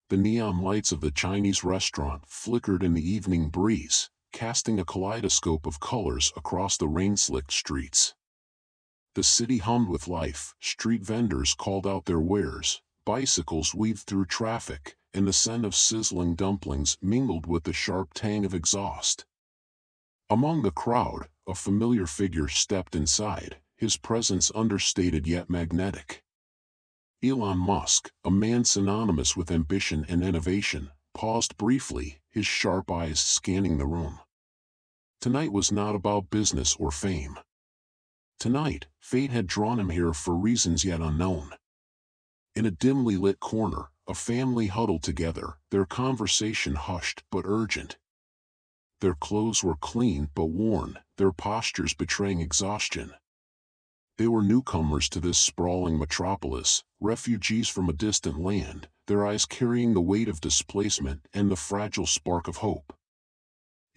The neon lights of the Chinese restaurant flickered in the evening breeze, casting a kaleidoscope of colors across the rain-slicked streets. The city hummed with life. Street vendors called out their wares, bicycles weaved through traffic, and the scent of sizzling dumplings mingled with the sharp tang of exhaust. Among the crowd, a familiar figure stepped inside, his presence understated yet magnetic. Elon Musk, a man synonymous with ambition and innovation, paused briefly, his sharp eyes scanning the room. Tonight was not about business or fame. Tonight, fate had drawn him here for reasons yet unknown. In a dimly lit corner, a family huddled together, their conversation hushed but urgent. Their clothes were clean but worn, their postures betraying exhaustion. They were newcomers to this sprawling metropolis, refugees from a distant land, their eyes carrying the weight of displacement and the fragile spark of hope.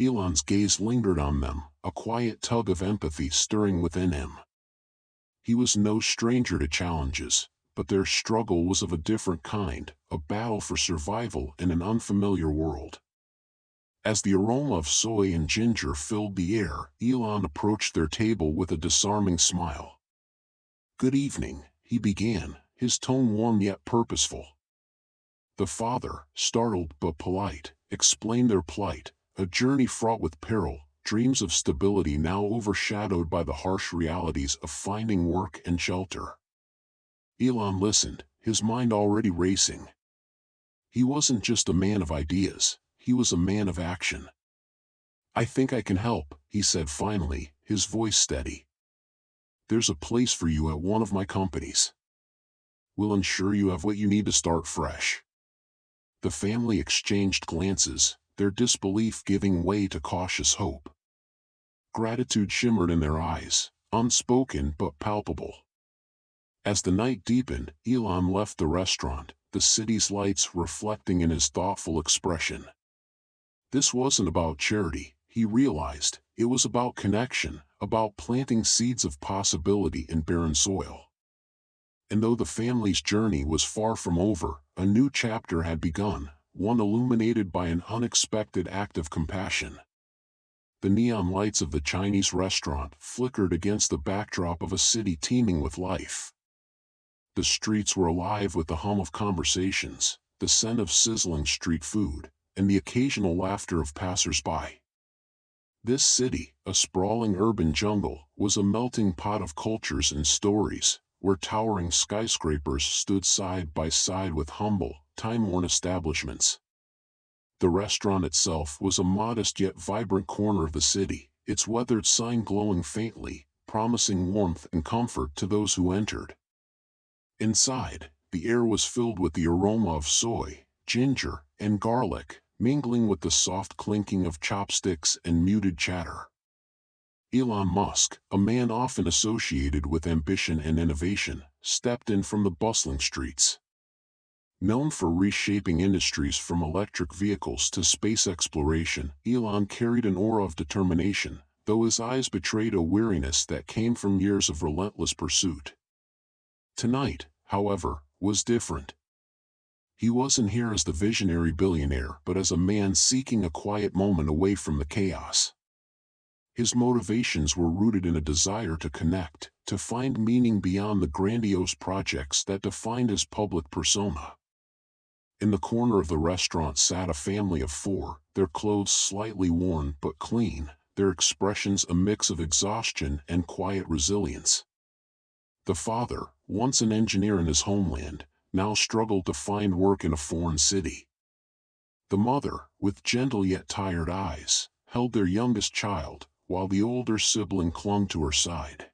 Elon's gaze lingered on them, a quiet tug of empathy stirring within him. He was no stranger to challenges, but their struggle was of a different kind, a battle for survival in an unfamiliar world. As the aroma of soy and ginger filled the air, Elon approached their table with a disarming smile. "Good evening," he began, his tone warm yet purposeful. The father, startled but polite, explained their plight, a journey fraught with peril, dreams of stability now overshadowed by the harsh realities of finding work and shelter. Elon listened, his mind already racing. He wasn't just a man of ideas, he was a man of action. "I think I can help," he said finally, his voice steady. "There's a place for you at one of my companies. We'll ensure you have what you need to start fresh." The family exchanged glances, their disbelief giving way to cautious hope. Gratitude shimmered in their eyes, unspoken but palpable. As the night deepened, Elon left the restaurant, the city's lights reflecting in his thoughtful expression. This wasn't about charity, he realized, it was about connection, about planting seeds of possibility in barren soil. And though the family's journey was far from over, a new chapter had begun, one illuminated by an unexpected act of compassion. The neon lights of the Chinese restaurant flickered against the backdrop of a city teeming with life. The streets were alive with the hum of conversations, the scent of sizzling street food, and the occasional laughter of passers-by. This city, a sprawling urban jungle, was a melting pot of cultures and stories, where towering skyscrapers stood side by side with humble, time-worn establishments. The restaurant itself was a modest yet vibrant corner of the city, its weathered sign glowing faintly, promising warmth and comfort to those who entered. Inside, the air was filled with the aroma of soy, ginger, and garlic, mingling with the soft clinking of chopsticks and muted chatter. Elon Musk, a man often associated with ambition and innovation, stepped in from the bustling streets. Known for reshaping industries from electric vehicles to space exploration, Elon carried an aura of determination, though his eyes betrayed a weariness that came from years of relentless pursuit. Tonight, however, was different. He wasn't here as the visionary billionaire but as a man seeking a quiet moment away from the chaos. His motivations were rooted in a desire to connect, to find meaning beyond the grandiose projects that defined his public persona. In the corner of the restaurant sat a family of four, their clothes slightly worn but clean, their expressions a mix of exhaustion and quiet resilience. The father, once an engineer in his homeland, now struggled to find work in a foreign city. The mother, with gentle yet tired eyes, held their youngest child, while the older sibling clung to her side.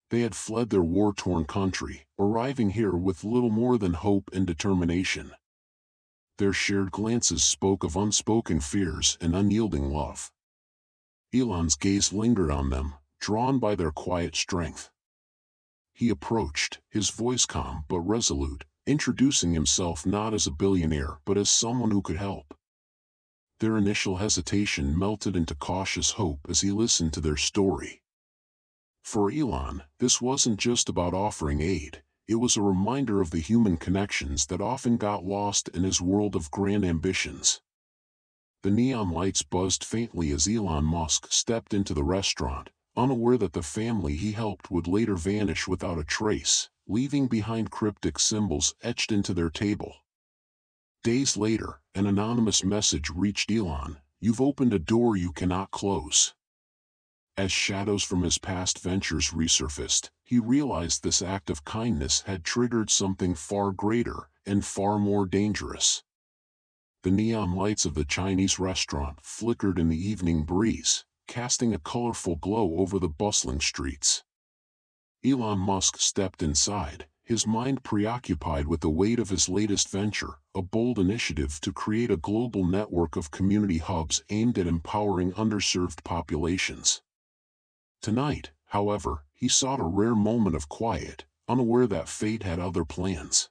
They had fled their war-torn country, arriving here with little more than hope and determination. Their shared glances spoke of unspoken fears and unyielding love. Elon's gaze lingered on them, drawn by their quiet strength. He approached, his voice calm but resolute, introducing himself not as a billionaire but as someone who could help. Their initial hesitation melted into cautious hope as he listened to their story. For Elon, this wasn't just about offering aid, it was a reminder of the human connections that often got lost in his world of grand ambitions. The neon lights buzzed faintly as Elon Musk stepped into the restaurant, unaware that the family he helped would later vanish without a trace, leaving behind cryptic symbols etched into their table. Days later, an anonymous message reached Elon: "You've opened a door you cannot close." As shadows from his past ventures resurfaced, he realized this act of kindness had triggered something far greater and far more dangerous. The neon lights of the Chinese restaurant flickered in the evening breeze, casting a colorful glow over the bustling streets. Elon Musk stepped inside, his mind preoccupied with the weight of his latest venture, a bold initiative to create a global network of community hubs aimed at empowering underserved populations. Tonight, however, he sought a rare moment of quiet, unaware that fate had other plans.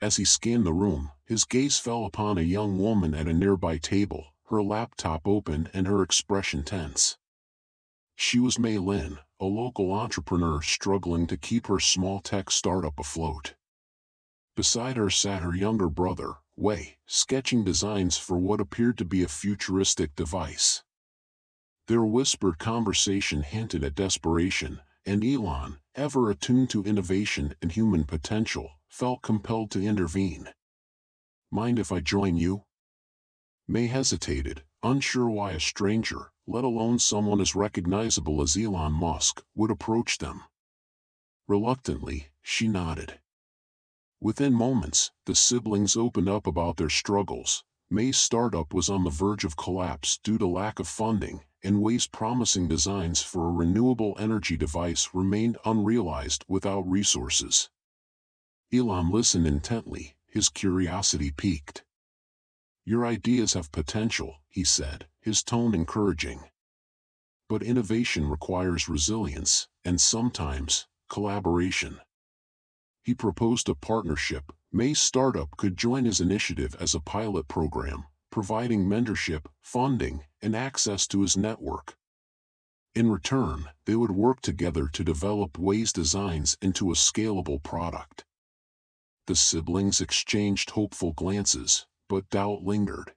As he scanned the room, his gaze fell upon a young woman at a nearby table, her laptop open and her expression tense. She was Mei Lin, a local entrepreneur struggling to keep her small tech startup afloat. Beside her sat her younger brother, Wei, sketching designs for what appeared to be a futuristic device. Their whispered conversation hinted at desperation, and Elon, ever attuned to innovation and human potential, felt compelled to intervene. "Mind if I join you?" May hesitated, unsure why a stranger, let alone someone as recognizable as Elon Musk, would approach them. Reluctantly, she nodded. Within moments, the siblings opened up about their struggles. May's startup was on the verge of collapse due to lack of funding, and Wei's promising designs for a renewable energy device remained unrealized without resources. Elon listened intently, his curiosity piqued. "Your ideas have potential," he said, his tone encouraging. "But innovation requires resilience, and sometimes, collaboration." He proposed a partnership. May's startup could join his initiative as a pilot program, providing mentorship, funding, and access to his network. In return, they would work together to develop Wei's designs into a scalable product. The siblings exchanged hopeful glances, but doubt lingered.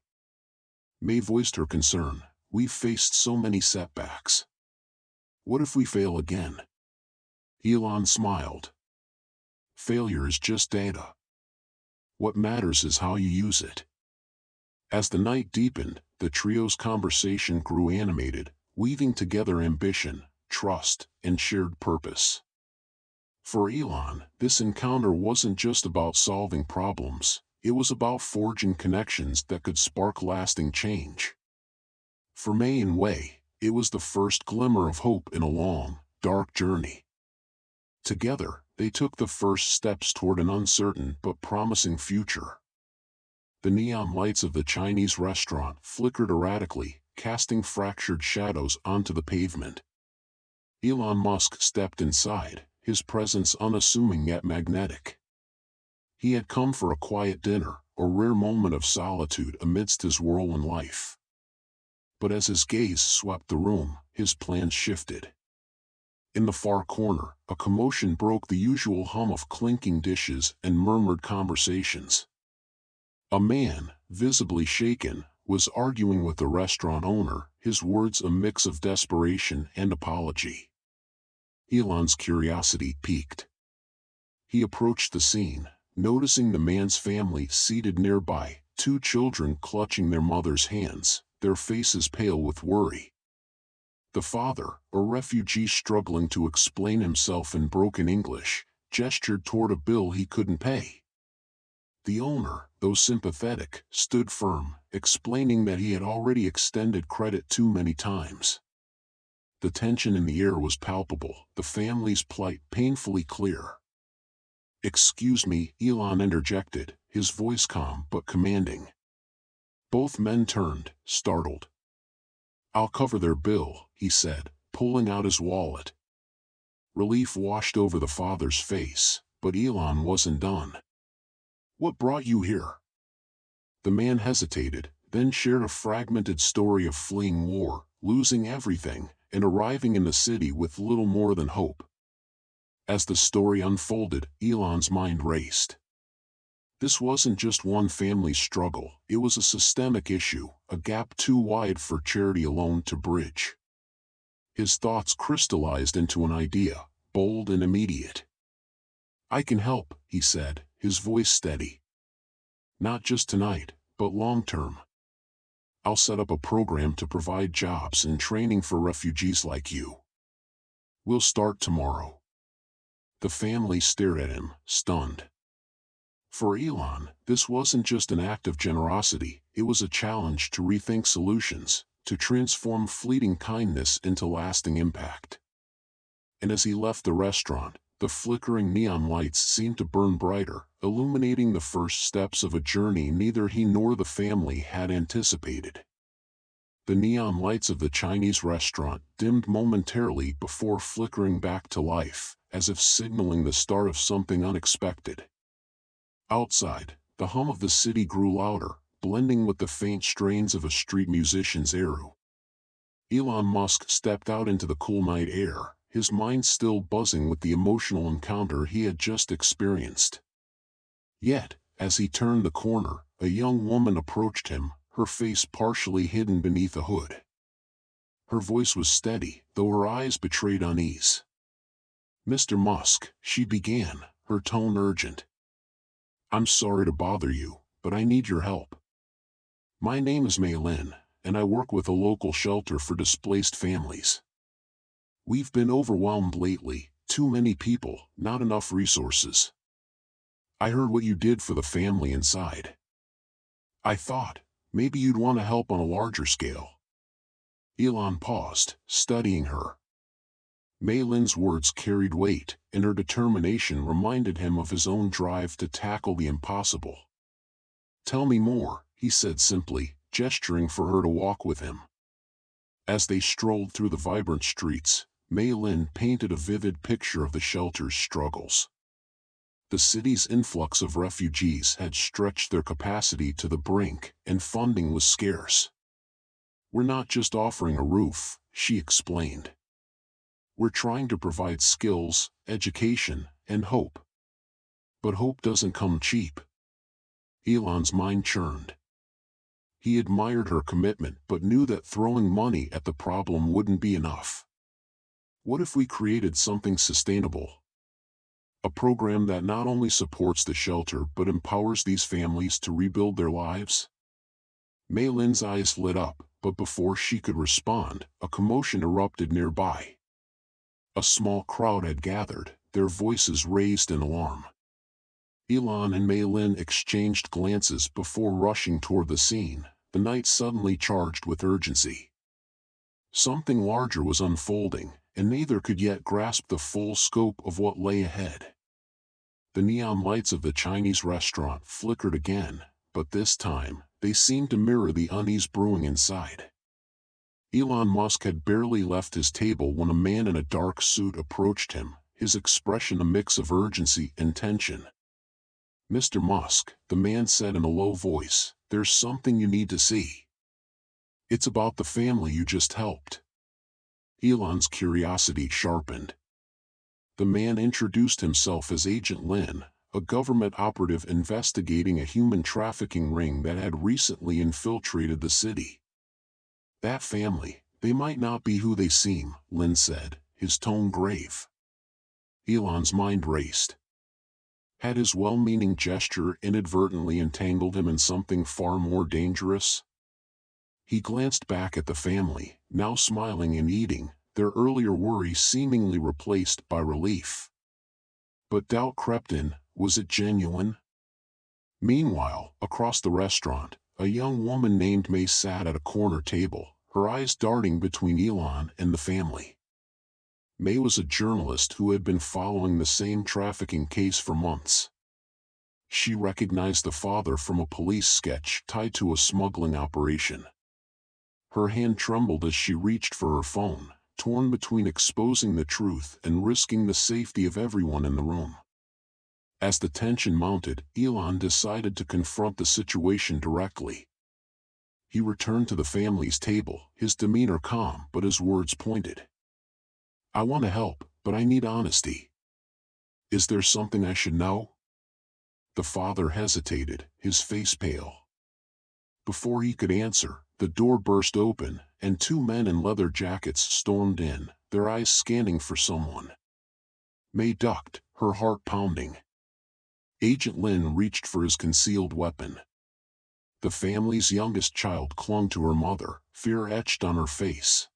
May voiced her concern: "We've faced so many setbacks. What if we fail again?" Elon smiled. "Failure is just data. What matters is how you use it." As the night deepened, the trio's conversation grew animated, weaving together ambition, trust, and shared purpose. For Elon, this encounter wasn't just about solving problems, it was about forging connections that could spark lasting change. For May and Wei, it was the first glimmer of hope in a long, dark journey. Together, they took the first steps toward an uncertain but promising future. The neon lights of the Chinese restaurant flickered erratically, casting fractured shadows onto the pavement. Elon Musk stepped inside, his presence unassuming yet magnetic. He had come for a quiet dinner, a rare moment of solitude amidst his whirlwind life. But as his gaze swept the room, his plans shifted. In the far corner, a commotion broke the usual hum of clinking dishes and murmured conversations. A man, visibly shaken, was arguing with the restaurant owner, his words a mix of desperation and apology. Elon's curiosity piqued. He approached the scene, noticing the man's family seated nearby, two children clutching their mother's hands, their faces pale with worry. The father, a refugee struggling to explain himself in broken English, gestured toward a bill he couldn't pay. The owner, though sympathetic, stood firm, explaining that he had already extended credit too many times. The tension in the air was palpable, the family's plight painfully clear. "Excuse me," Elon interjected, his voice calm but commanding. Both men turned, startled. "I'll cover their bill," he said, pulling out his wallet. Relief washed over the father's face, but Elon wasn't done. "What brought you here?" The man hesitated, then shared a fragmented story of fleeing war, losing everything, and arriving in the city with little more than hope. As the story unfolded, Elon's mind raced. This wasn't just one family's struggle, it was a systemic issue, a gap too wide for charity alone to bridge. His thoughts crystallized into an idea, bold and immediate. "I can help," he said, his voice steady. "Not just tonight, but long-term. I'll set up a program to provide jobs and training for refugees like you. We'll start tomorrow." The family stared at him, stunned. For Elon, this wasn't just an act of generosity, it was a challenge to rethink solutions, to transform fleeting kindness into lasting impact. And as he left the restaurant, the flickering neon lights seemed to burn brighter, illuminating the first steps of a journey neither he nor the family had anticipated. The neon lights of the Chinese restaurant dimmed momentarily before flickering back to life, as if signaling the start of something unexpected. Outside, the hum of the city grew louder, blending with the faint strains of a street musician's eru. Elon Musk stepped out into the cool night air, his mind still buzzing with the emotional encounter he had just experienced. Yet, as he turned the corner, a young woman approached him, her face partially hidden beneath a hood. Her voice was steady, though her eyes betrayed unease. "Mr. Musk," she began, her tone urgent. "I'm sorry to bother you, but I need your help. My name is Mei Lin, and I work with a local shelter for displaced families. We've been overwhelmed lately, too many people, not enough resources. I heard what you did for the family inside. I thought, maybe you'd want to help on a larger scale." Elon paused, studying her. Mei Lin's words carried weight, and her determination reminded him of his own drive to tackle the impossible. "Tell me more," he said simply, gesturing for her to walk with him. As they strolled through the vibrant streets, Mei Lin painted a vivid picture of the shelter's struggles. The city's influx of refugees had stretched their capacity to the brink, and funding was scarce. "We're not just offering a roof," she explained. "We're trying to provide skills, education, and hope. But hope doesn't come cheap." Elon's mind churned. He admired her commitment but knew that throwing money at the problem wouldn't be enough. What if we created something sustainable? A program that not only supports the shelter but empowers these families to rebuild their lives? Mei Lin's eyes lit up, but before she could respond, a commotion erupted nearby. A small crowd had gathered, their voices raised in alarm. Elon and Mei Lin exchanged glances before rushing toward the scene, the night suddenly charged with urgency. Something larger was unfolding, and neither could yet grasp the full scope of what lay ahead. The neon lights of the Chinese restaurant flickered again, but this time, they seemed to mirror the unease brewing inside. Elon Musk had barely left his table when a man in a dark suit approached him, his expression a mix of urgency and tension. "Mr. Musk," the man said in a low voice, "there's something you need to see. It's about the family you just helped." Elon's curiosity sharpened. The man introduced himself as Agent Lin, a government operative investigating a human trafficking ring that had recently infiltrated the city. "That family, they might not be who they seem," Lin said, his tone grave. Elon's mind raced. Had his well-meaning gesture inadvertently entangled him in something far more dangerous? He glanced back at the family, now smiling and eating, their earlier worry seemingly replaced by relief. But doubt crept in, was it genuine? Meanwhile, across the restaurant, a young woman named Mei sat at a corner table, her eyes darting between Elon and the family. Mei was a journalist who had been following the same trafficking case for months. She recognized the father from a police sketch tied to a smuggling operation. Her hand trembled as she reached for her phone, torn between exposing the truth and risking the safety of everyone in the room. As the tension mounted, Elon decided to confront the situation directly. He returned to the family's table, his demeanor calm but his words pointed. "I want to help, but I need honesty. Is there something I should know? The father hesitated, his face pale. Before he could answer, the door burst open, and two men in leather jackets stormed in, their eyes scanning for someone. May ducked, her heart pounding. Agent Lin reached for his concealed weapon. The family's youngest child clung to her mother, fear etched on her face.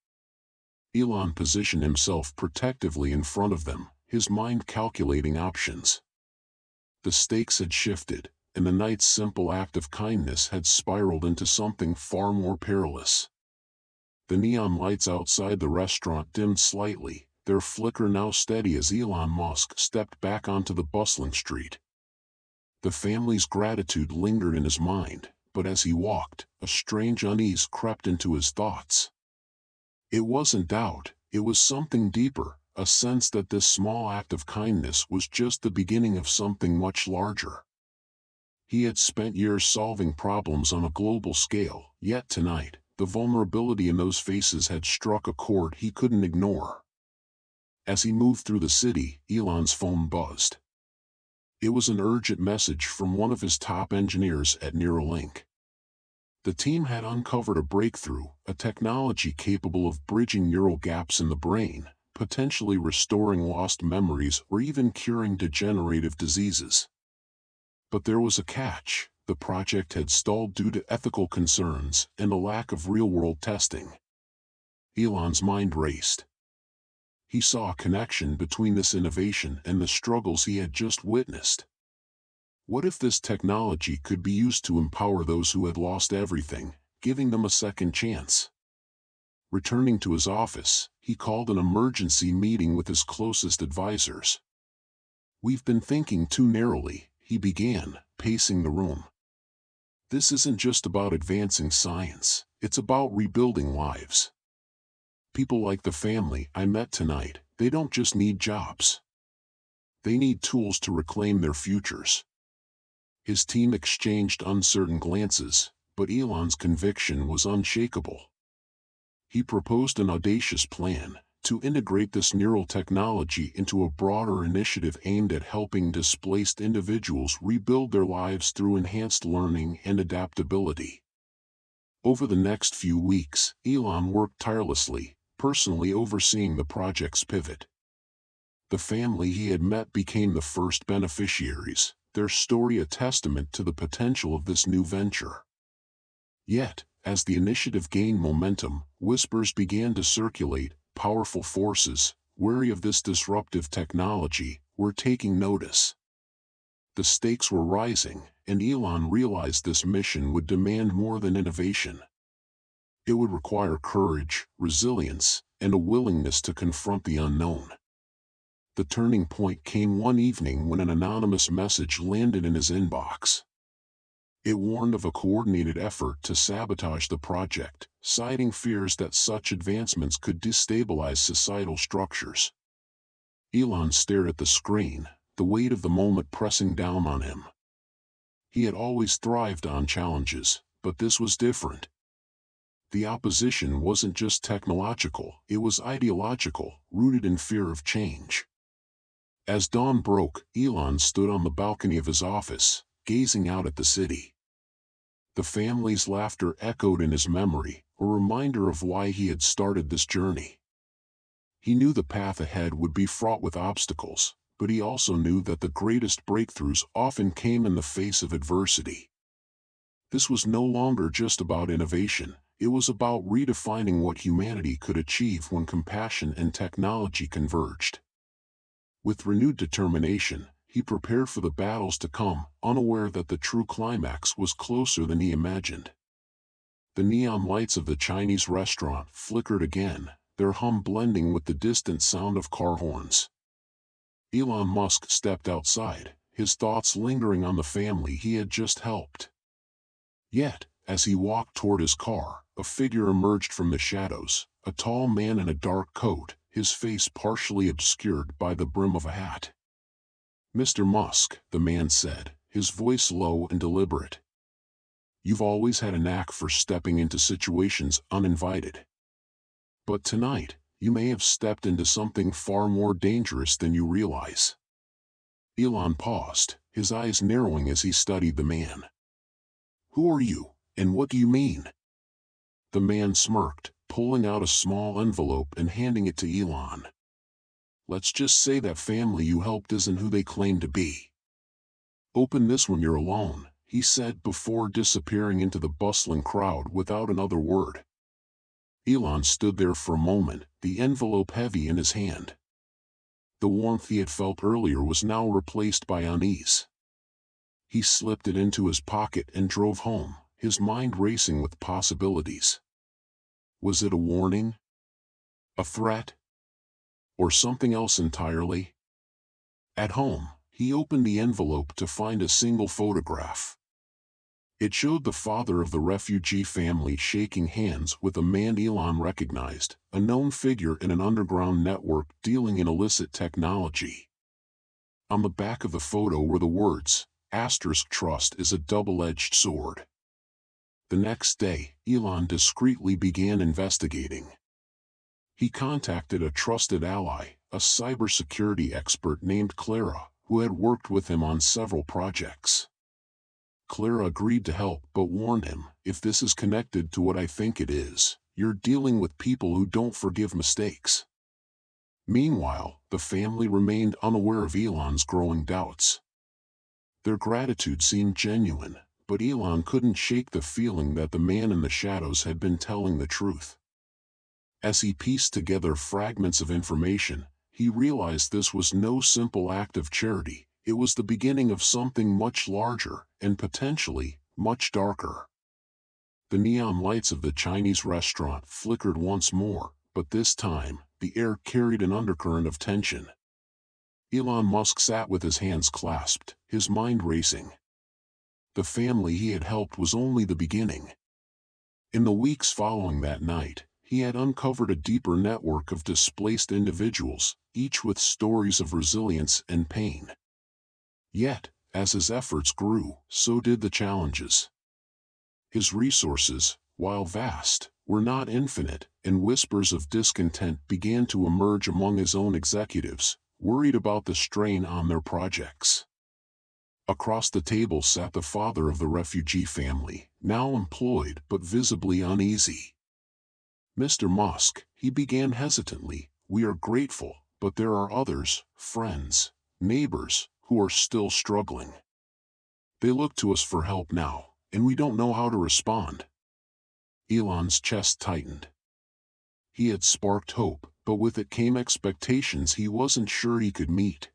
Elon positioned himself protectively in front of them, his mind calculating options. The stakes had shifted, and the night's simple act of kindness had spiraled into something far more perilous. The neon lights outside the restaurant dimmed slightly, their flicker now steady as Elon Musk stepped back onto the bustling street. The family's gratitude lingered in his mind, but as he walked, a strange unease crept into his thoughts. It wasn't doubt, it was something deeper, a sense that this small act of kindness was just the beginning of something much larger. He had spent years solving problems on a global scale, yet tonight, the vulnerability in those faces had struck a chord he couldn't ignore. As he moved through the city, Elon's phone buzzed. It was an urgent message from one of his top engineers at Neuralink. The team had uncovered a breakthrough, a technology capable of bridging neural gaps in the brain, potentially restoring lost memories or even curing degenerative diseases. But there was a catch. The project had stalled due to ethical concerns and a lack of real-world testing. Elon's mind raced. He saw a connection between this innovation and the struggles he had just witnessed. What if this technology could be used to empower those who had lost everything, giving them a second chance? Returning to his office, he called an emergency meeting with his closest advisors. "We've been thinking too narrowly," he began, pacing the room. "This isn't just about advancing science, it's about rebuilding lives. People like the family I met tonight, they don't just need jobs. They need tools to reclaim their futures." His team exchanged uncertain glances, but Elon's conviction was unshakable. He proposed an audacious plan to integrate this neural technology into a broader initiative aimed at helping displaced individuals rebuild their lives through enhanced learning and adaptability. Over the next few weeks, Elon worked tirelessly, personally overseeing the project's pivot. The family he had met became the first beneficiaries, their story a testament to the potential of this new venture. Yet, as the initiative gained momentum, whispers began to circulate. Powerful forces, wary of this disruptive technology, were taking notice. The stakes were rising, and Elon realized this mission would demand more than innovation. It would require courage, resilience, and a willingness to confront the unknown. The turning point came one evening when an anonymous message landed in his inbox. It warned of a coordinated effort to sabotage the project, citing fears that such advancements could destabilize societal structures. Elon stared at the screen, the weight of the moment pressing down on him. He had always thrived on challenges, but this was different. The opposition wasn't just technological, it was ideological, rooted in fear of change. As dawn broke, Elon stood on the balcony of his office, gazing out at the city. The family's laughter echoed in his memory, a reminder of why he had started this journey. He knew the path ahead would be fraught with obstacles, but he also knew that the greatest breakthroughs often came in the face of adversity. This was no longer just about innovation, it was about redefining what humanity could achieve when compassion and technology converged. With renewed determination, he prepared for the battles to come, unaware that the true climax was closer than he imagined. The neon lights of the Chinese restaurant flickered again, their hum blending with the distant sound of car horns. Elon Musk stepped outside, his thoughts lingering on the family he had just helped. Yet, as he walked toward his car, a figure emerged from the shadows, a tall man in a dark coat, his face partially obscured by the brim of a hat. "Mr. Musk," the man said, his voice low and deliberate. "You've always had a knack for stepping into situations uninvited. But tonight, you may have stepped into something far more dangerous than you realize." Elon paused, his eyes narrowing as he studied the man. "Who are you, and what do you mean?" The man smirked, pulling out a small envelope and handing it to Elon. "Let's just say that family you helped isn't who they claim to be. Open this when you're alone," he said before disappearing into the bustling crowd without another word. Elon stood there for a moment, the envelope heavy in his hand. The warmth he had felt earlier was now replaced by unease. He slipped it into his pocket and drove home, his mind racing with possibilities. Was it a warning? A threat? Or something else entirely? At home, he opened the envelope to find a single photograph. It showed the father of the refugee family shaking hands with a man Elon recognized, a known figure in an underground network dealing in illicit technology. On the back of the photo were the words, "Trust is a double-edged sword." The next day, Elon discreetly began investigating. He contacted a trusted ally, a cybersecurity expert named Clara, who had worked with him on several projects. Clara agreed to help but warned him, "If this is connected to what I think it is, you're dealing with people who don't forgive mistakes." Meanwhile, the family remained unaware of Elon's growing doubts. Their gratitude seemed genuine, but Elon couldn't shake the feeling that the man in the shadows had been telling the truth. As he pieced together fragments of information, he realized this was no simple act of charity. It was the beginning of something much larger, and potentially, much darker. The neon lights of the Chinese restaurant flickered once more, but this time, the air carried an undercurrent of tension. Elon Musk sat with his hands clasped, his mind racing. The family he had helped was only the beginning. In the weeks following that night, he had uncovered a deeper network of displaced individuals, each with stories of resilience and pain. Yet, as his efforts grew, so did the challenges. His resources, while vast, were not infinite, and whispers of discontent began to emerge among his own executives, worried about the strain on their projects. Across the table sat the father of the refugee family, now employed but visibly uneasy. "Mr. Musk," he began hesitantly, "we are grateful, but there are others, friends, neighbors, who are still struggling. They look to us for help now, and we don't know how to respond." Elon's chest tightened. He had sparked hope, but with it came expectations he wasn't sure he could meet.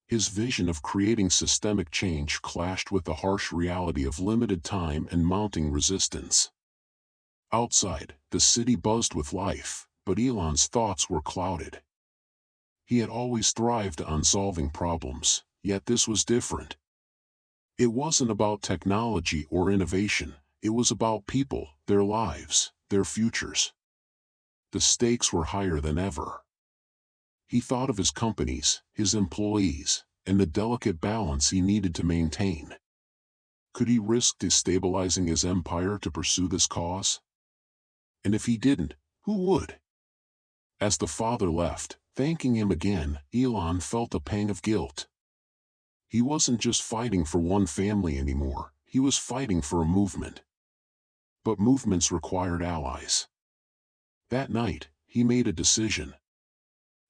His vision of creating systemic change clashed with the harsh reality of limited time and mounting resistance. Outside, the city buzzed with life, but Elon's thoughts were clouded. He had always thrived on solving problems, yet this was different. It wasn't about technology or innovation, it was about people, their lives, their futures. The stakes were higher than ever. He thought of his companies, his employees, and the delicate balance he needed to maintain. Could he risk destabilizing his empire to pursue this cause? And if he didn't, who would? As the father left, thanking him again, Elon felt a pang of guilt. He wasn't just fighting for one family anymore, he was fighting for a movement. But movements required allies. That night, he made a decision.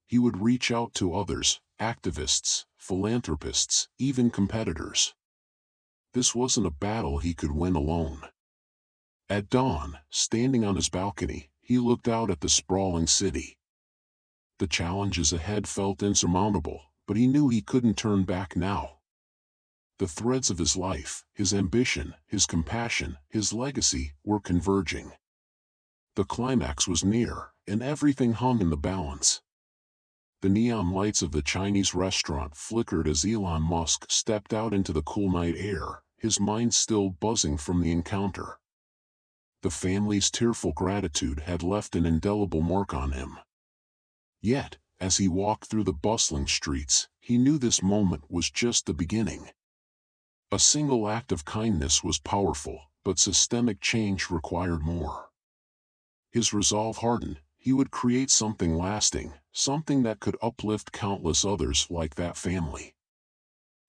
He would reach out to others, activists, philanthropists, even competitors. This wasn't a battle he could win alone. At dawn, standing on his balcony, he looked out at the sprawling city. The challenges ahead felt insurmountable, but he knew he couldn't turn back now. The threads of his life, his ambition, his compassion, his legacy, were converging. The climax was near, and everything hung in the balance. The neon lights of the Chinese restaurant flickered as Elon Musk stepped out into the cool night air, his mind still buzzing from the encounter. The family's tearful gratitude had left an indelible mark on him. Yet, as he walked through the bustling streets, he knew this moment was just the beginning. A single act of kindness was powerful, but systemic change required more. His resolve hardened. He would create something lasting, something that could uplift countless others like that family.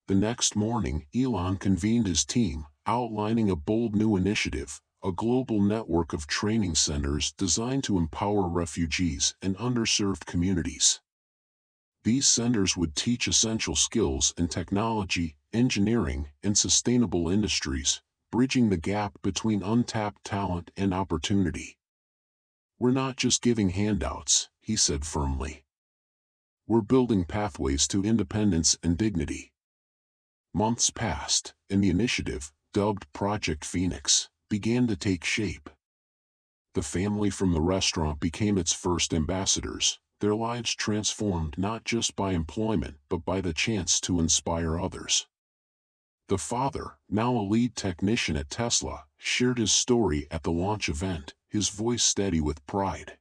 The next morning, Elon convened his team, outlining a bold new initiative, a global network of training centers designed to empower refugees and underserved communities. These centers would teach essential skills in technology, engineering, and sustainable industries, bridging the gap between untapped talent and opportunity. "We're not just giving handouts," he said firmly. "We're building pathways to independence and dignity." Months passed, and the initiative, dubbed Project Phoenix, began to take shape. The family from the restaurant became its first ambassadors, their lives transformed not just by employment but by the chance to inspire others. The father, now a lead technician at Tesla, shared his story at the launch event, his voice steady with pride.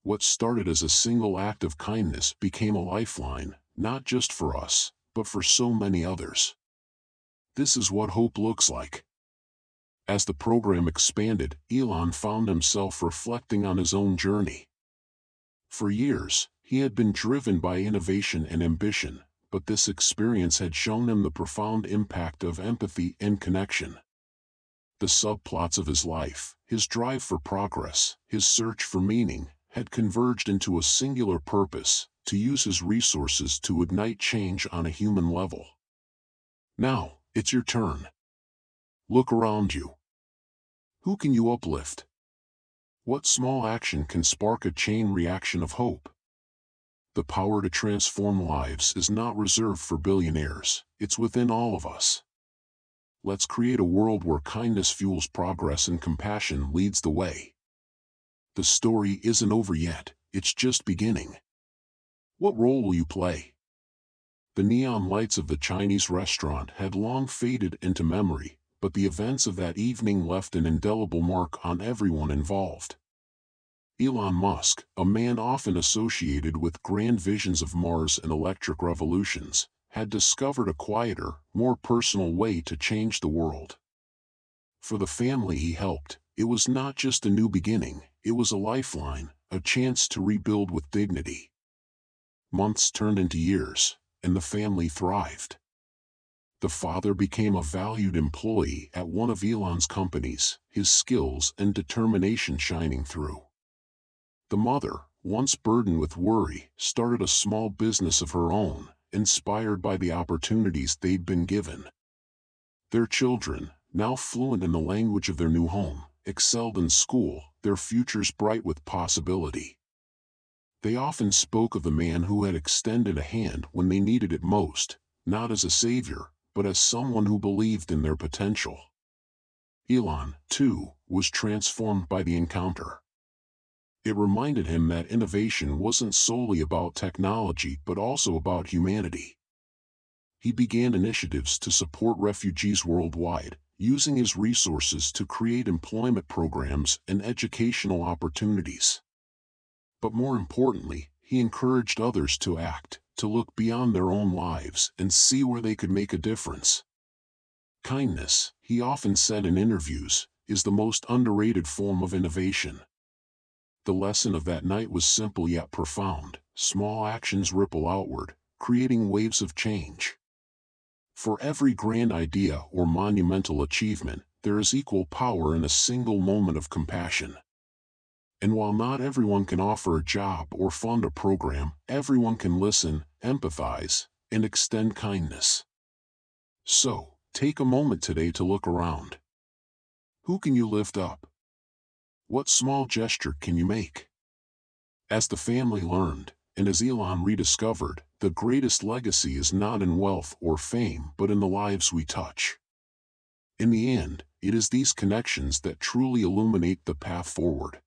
"What started as a single act of kindness became a lifeline, not just for us, but for so many others. This is what hope looks like." As the program expanded, Elon found himself reflecting on his own journey. For years, he had been driven by innovation and ambition, but this experience had shown him the profound impact of empathy and connection. The subplots of his life, his drive for progress, his search for meaning, had converged into a singular purpose: to use his resources to ignite change on a human level. Now, it's your turn. Look around you. Who can you uplift? What small action can spark a chain reaction of hope? The power to transform lives is not reserved for billionaires, it's within all of us. Let's create a world where kindness fuels progress and compassion leads the way. The story isn't over yet, it's just beginning. What role will you play? The neon lights of the Chinese restaurant had long faded into memory, but the events of that evening left an indelible mark on everyone involved. Elon Musk, a man often associated with grand visions of Mars and electric revolutions, had discovered a quieter, more personal way to change the world. For the family he helped, it was not just a new beginning, it was a lifeline, a chance to rebuild with dignity. Months turned into years, and the family thrived. The father became a valued employee at one of Elon's companies, his skills and determination shining through. The mother, once burdened with worry, started a small business of her own, inspired by the opportunities they'd been given. Their children, now fluent in the language of their new home, excelled in school, their futures bright with possibility. They often spoke of the man who had extended a hand when they needed it most, not as a savior, but as someone who believed in their potential. Elon, too, was transformed by the encounter. It reminded him that innovation wasn't solely about technology but also about humanity. He began initiatives to support refugees worldwide, using his resources to create employment programs and educational opportunities. But more importantly, he encouraged others to act, to look beyond their own lives and see where they could make a difference. Kindness, he often said in interviews, is the most underrated form of innovation. The lesson of that night was simple yet profound: small actions ripple outward, creating waves of change. For every grand idea or monumental achievement, there is equal power in a single moment of compassion. And while not everyone can offer a job or fund a program, everyone can listen, empathize, and extend kindness. So, take a moment today to look around. Who can you lift up? What small gesture can you make? As the family learned, and as Elon rediscovered, the greatest legacy is not in wealth or fame but in the lives we touch. In the end, it is these connections that truly illuminate the path forward.